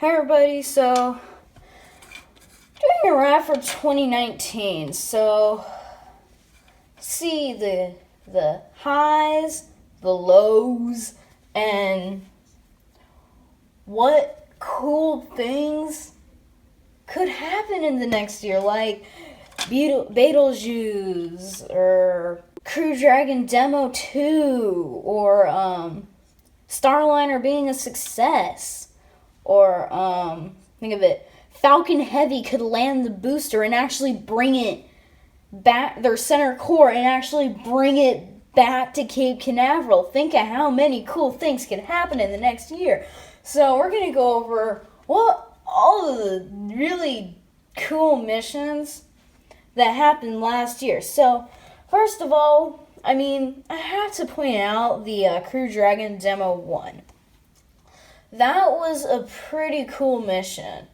Hi everybody, so doing a wrap for 2019. So see the highs, the lows, and what cool things could happen in the next year, like Beetlejuice or Crew Dragon Demo 2 or Starliner being a success. Or, think of it, Falcon Heavy could land the booster and actually bring it back, their center core, and actually bring it back to Cape Canaveral. Think of how many cool things could happen in the next year. So we're going to go over all of the really cool missions that happened last year. So, first of all, I have to point out the Crew Dragon Demo 1. That was a pretty cool mission.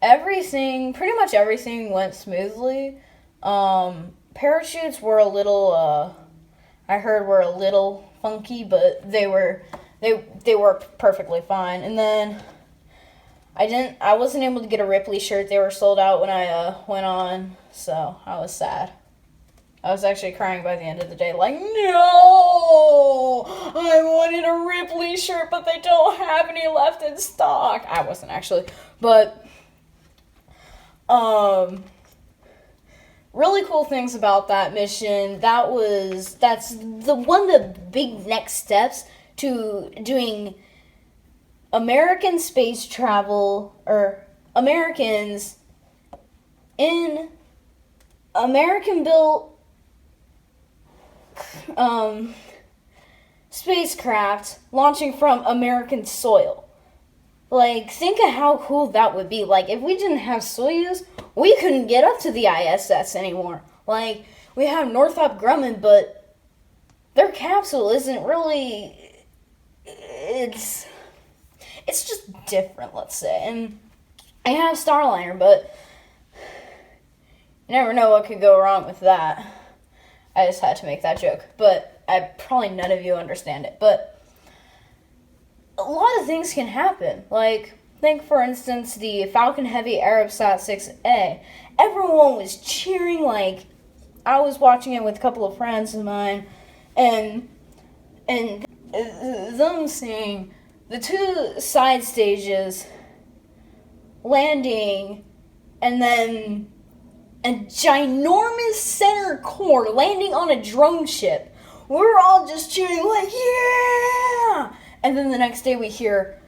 Pretty much everything went smoothly. Parachutes were a little, I heard were a little funky, but they worked perfectly fine. And then I wasn't able to get a Ripley shirt. They were sold out when I went on, so I was sad. I was actually crying by the end of the day, like, no! I wanted a Ripley shirt, but they don't have any left in stock. I wasn't actually, but, really cool things about that mission. That's one of the big next steps to doing American space travel, or Americans in American-built spacecraft launching from American soil. Like, think of how cool that would be. Like, if we didn't have Soyuz, we couldn't get up to the ISS anymore. Like, we have Northrop Grumman, but their capsule isn't really... It's just different, let's say. And I have Starliner, but you never know what could go wrong with that. I just had to make that joke, but probably none of you understand it. But a lot of things can happen. Like, think for instance the Falcon Heavy Arabsat 6A. Everyone was cheering. Like, I was watching it with a couple of friends of mine, and them seeing the two side stages landing, and then a ginormous center core landing on a drone ship. We're all just cheering like, yeah! And then the next day we hear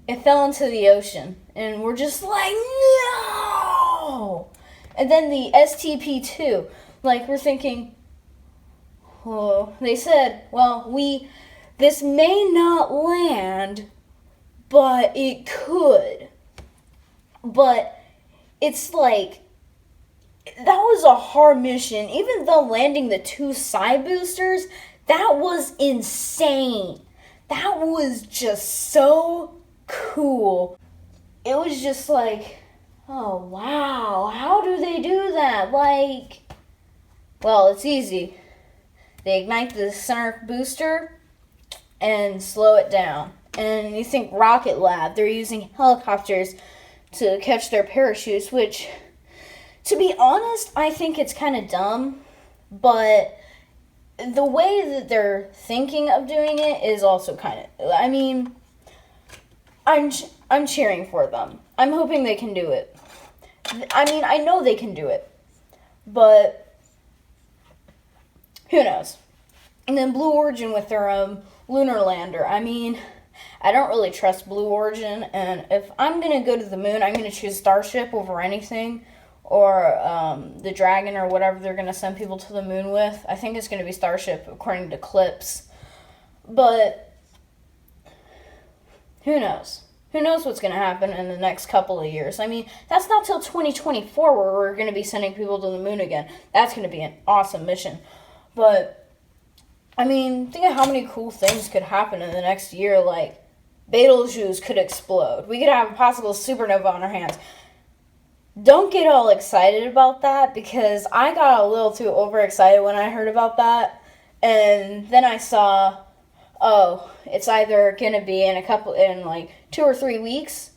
it fell into the ocean. And we're just like, no! And then the STP-2, like, we're thinking, oh, they said, well, this may not land, but it could. But it's like, that was a hard mission. Even though landing the two side boosters, that was insane. That was just so cool. It was just like, oh wow, how do they do that? Like, well, it's easy. They ignite the center booster and slow it down. And you think Rocket Lab, they're using helicopters to catch their parachutes, which, to be honest, I think it's kind of dumb, but the way that they're thinking of doing it is also kind of, I'm cheering for them. I'm hoping they can do it. I know they can do it, but who knows? And then Blue Origin with their lunar lander. I don't really trust Blue Origin, and if I'm going to go to the moon, I'm going to choose Starship over anything, or the Dragon, or whatever they're going to send people to the moon with. I think it's going to be Starship, according to clips. But who knows? Who knows what's going to happen in the next couple of years? That's not till 2024 where we're going to be sending people to the moon again. That's going to be an awesome mission. But, think of how many cool things could happen in the next year. Like, Betelgeuse could explode. We could have a possible supernova on our hands. Don't get all excited about that, because I got a little too overexcited when I heard about that. And then I saw, oh, it's either going to be in like 2 or 3 weeks,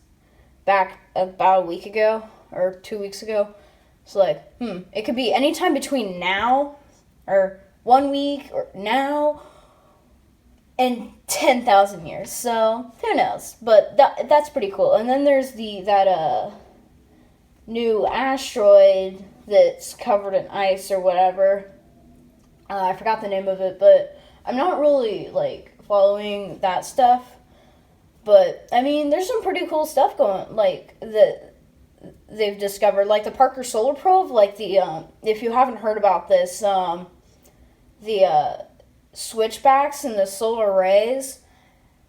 back about a week ago or 2 weeks ago. So like, it could be anytime between now or 1 week or now and 10,000 years. So who knows? But that's pretty cool. And then there's that new asteroid that's covered in ice or whatever. I forgot the name of it, but I'm not really like following that stuff. But I mean, there's some pretty cool stuff going like that they've discovered, like the Parker Solar Probe, like the if you haven't heard about this, the switchbacks and the solar rays,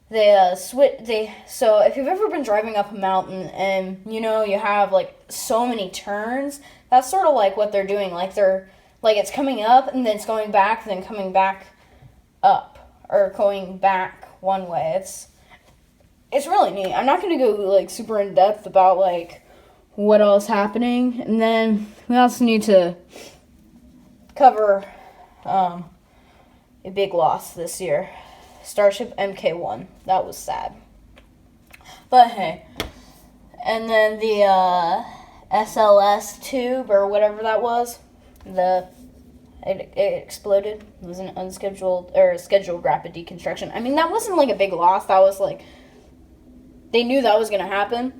so if you've ever been driving up a mountain and you have like so many turns, that's sort of like what they're doing, like it's coming up and then it's going back and then coming back up or going back one way. It's really neat. I'm not going to go like super in depth about like what else happening. And then we also need to cover a big loss this year. Starship Mk1. That was sad. But hey. And then the SLS tube or whatever that was, it exploded. It was an unscheduled or scheduled rapid deconstruction. I mean, that wasn't like a big loss. That was like, they knew that was going to happen.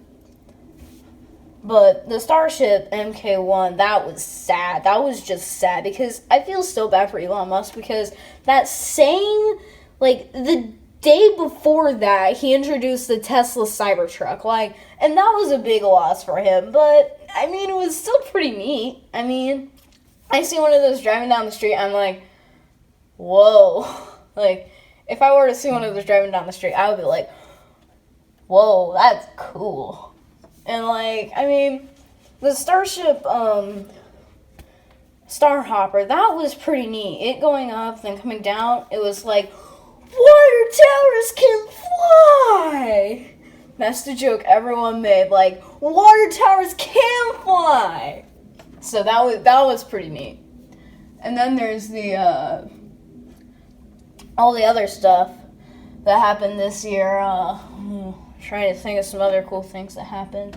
But the Starship Mk1, that was sad. That was just sad because I feel so bad for Elon Musk because that same, like, the day before that, he introduced the Tesla Cybertruck, like, and that was a big loss for him. But, I mean, it was still pretty neat. I mean, I see one of those driving down the street, I'm like, whoa. Like, if I were to see one of those driving down the street, I would be like, whoa, that's cool. And, like, I mean, the Starship, Starhopper, that was pretty neat. It going up, then coming down, it was like, water towers can fly! That's the joke everyone made, like, water towers can fly! So that was pretty neat. And then there's the, all the other stuff that happened this year, trying to think of some other cool things that happened.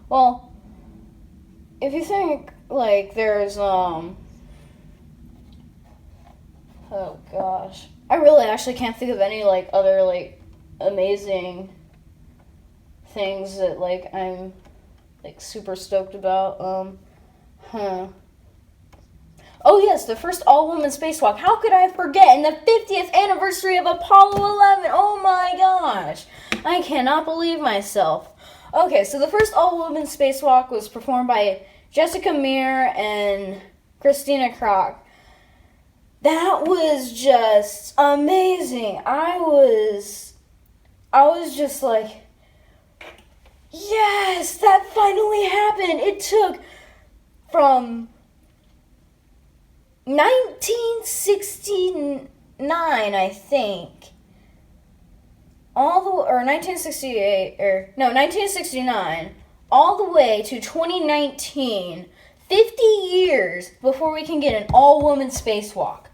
Well, if you think, like, there's, oh gosh. I really actually can't think of any, like, other, like, amazing things that, like, I'm, like, super stoked about. Oh yes, the first all-woman spacewalk. How could I forget? In the 50th anniversary of Apollo 11. Oh my gosh. I cannot believe myself. Okay, so the first all-woman spacewalk was performed by Jessica Meir and Christina Kroc. That was just amazing. I was just like, yes, that finally happened. It took from 1969, I think, 1969, all the way to 2019, 50 years before we can get an all-woman spacewalk.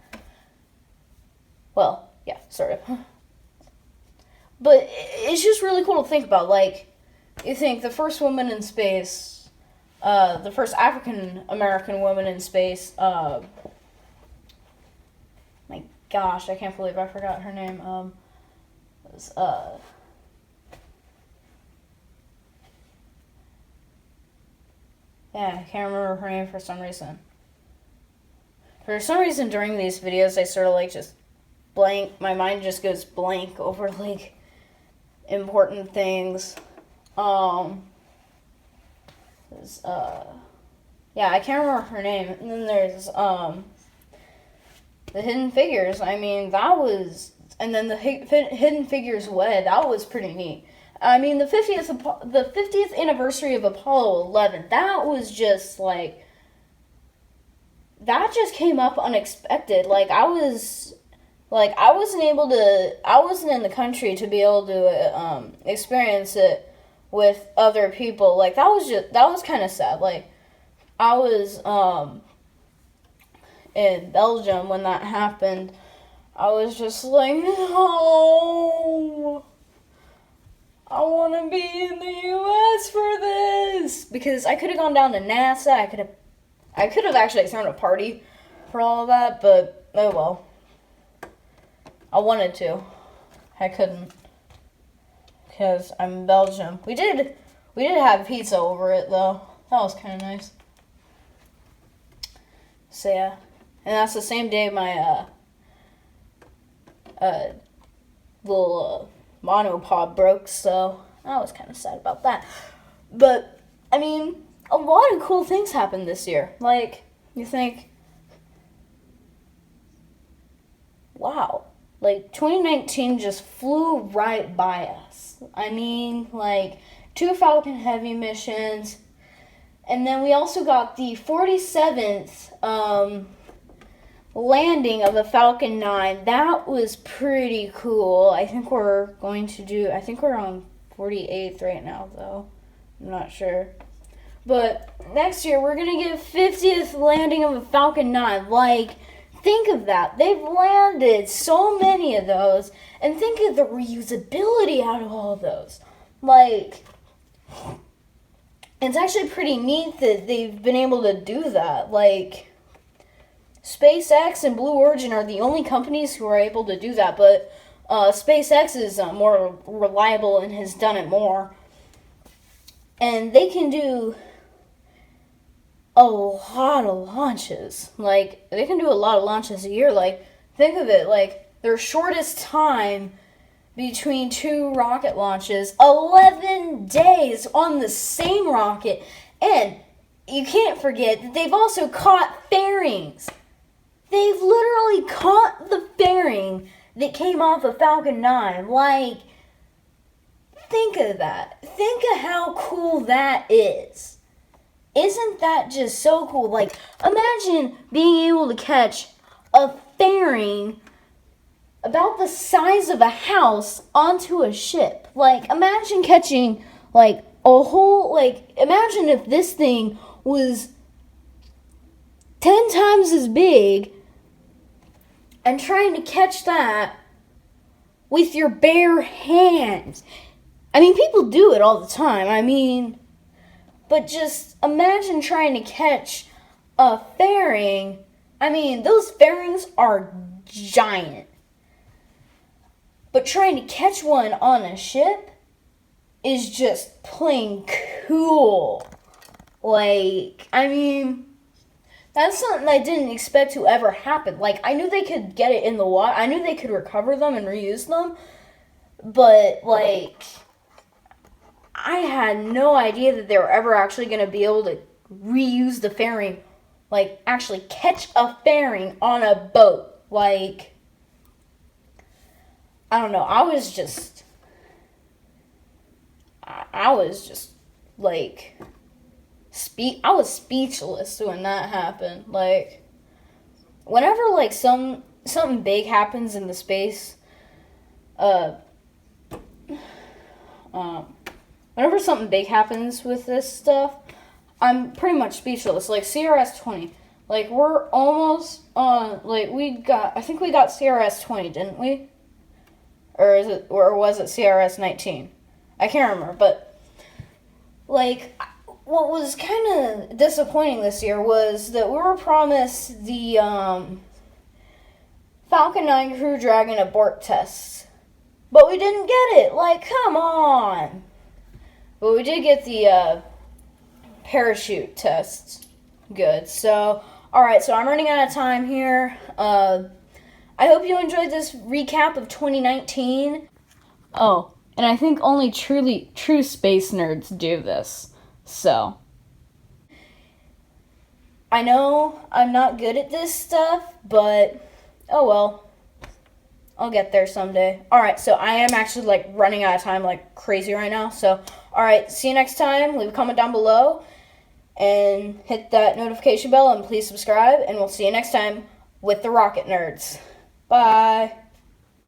Well, yeah, sort of. But it's just really cool to think about. Like, you think the first woman in space, the first African-American woman in space, my gosh, I can't believe I forgot her name. Yeah, I can't remember her name for some reason. For some reason, during these videos, I sort of, like, just blank. My mind just goes blank over, like, important things. Yeah, I can't remember her name. And then there's, the Hidden Figures. I mean, that was... And then the Hidden Figures WED, that was pretty neat. I mean, the 50th anniversary of Apollo 11, that was just, like... That just came up unexpected. Like, I wasn't in the country to be able to, experience it with other people. Like, that was kind of sad. Like, I was, in Belgium when that happened. I was just like, no, I want to be in the U.S. for this. Because I could have gone down to NASA. I could have actually thrown a party for all of that, but oh well. I wanted to. I couldn't. Because I'm in Belgium. We did have pizza over it, though. That was kind of nice. So, yeah. And that's the same day my, little, monopod broke, so I was kind of sad about that. But, I mean, a lot of cool things happened this year. Like, you think, wow. Like, 2019 just flew right by us. I mean, like, 2 Falcon Heavy missions. And then we also got the 47th landing of a Falcon 9. That was pretty cool. I think we're on 48th right now, though. I'm not sure. But next year, we're going to get 50th landing of a Falcon 9. Like, think of that. They've landed so many of those. And think of the reusability out of all of those. Like, it's actually pretty neat that they've been able to do that. Like, SpaceX and Blue Origin are the only companies who are able to do that. But SpaceX is more reliable and has done it more. And they can do a lot of launches. Like, they can do a lot of launches a year. Like, think of it, like, their shortest time between 2 rocket launches, 11 days on the same rocket. And you can't forget that they've also caught fairings. They've literally caught the fairing that came off of Falcon 9. Like, think of that. Think of how cool that is. Isn't that just so cool? Like, imagine being able to catch a fairing about the size of a house onto a ship. Like, imagine catching, like, a whole, like, imagine if this thing was 10 times as big and trying to catch that with your bare hands. I mean, people do it all the time. I mean, but just imagine trying to catch a fairing. I mean, those fairings are giant. But trying to catch one on a ship is just plain cool. Like, I mean, that's something I didn't expect to ever happen. Like, I knew they could get it in the water. I knew they could recover them and reuse them. But, like, I had no idea that they were ever actually going to be able to reuse the fairing. Like, actually catch a fairing on a boat. Like, I don't know. I was just, like, I was speechless when that happened. Like, whenever, like, something big happens in the space, whenever something big happens with this stuff, I'm pretty much speechless. Like, CRS-20. Like, we're almost on, like, I think we got CRS-20, didn't we? Or was it CRS-19? I can't remember, but, like, what was kind of disappointing this year was that we were promised the, Falcon 9 Crew Dragon abort tests. But we didn't get it. Like, come on. But we did get the parachute tests. Good. So, alright, so I'm running out of time here. I hope you enjoyed this recap of 2019. Oh, and I think only true space nerds do this. So, I know I'm not good at this stuff, but oh well. I'll get there someday. Alright, so I am actually, like, running out of time like crazy right now. So, alright, see you next time. Leave a comment down below. And hit that notification bell and please subscribe. And we'll see you next time with the Rocket Nerds. Bye.